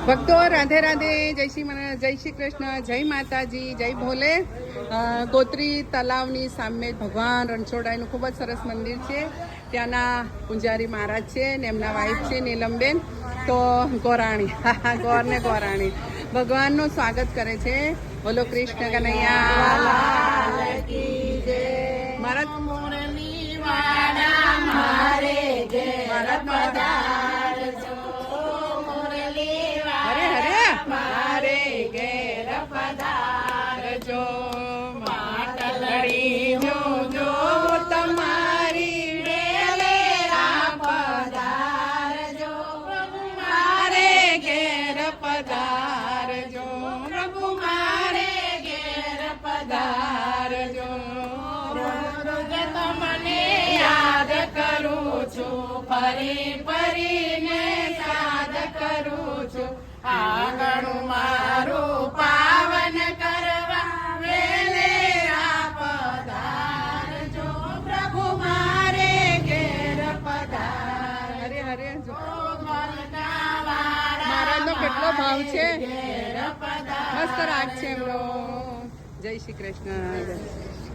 ભક્તો રાધે રાધે, જય શ્રી કૃષ્ણ, જય માતાજી, જય ભોલે. ગોત્રી તલાવની સામે ભગવાન રણછોડરાયનું ખૂબ જ સરસ મંદિર છે. ત્યાંના પૂજારી મહારાજ છે ને એમના વાઇફ છે નીલમબેન. તો ગોરાણી ગોર ને ગોરાણી ભગવાનનું સ્વાગત કરે છે. બોલો કૃષ્ણ કનૈયા ફરી ફરીને યાદ કરું છું. આંગણું મારું પાવન કરવા વેલે પધારજો પ્રભુ મારે ઘેર પધાર. હરે હરે જો મહારાજ નો કેટલો ભાવ છે. ઘેર પધાર. મસ્ત રાગ છે એમનો. જય શ્રી કૃષ્ણ.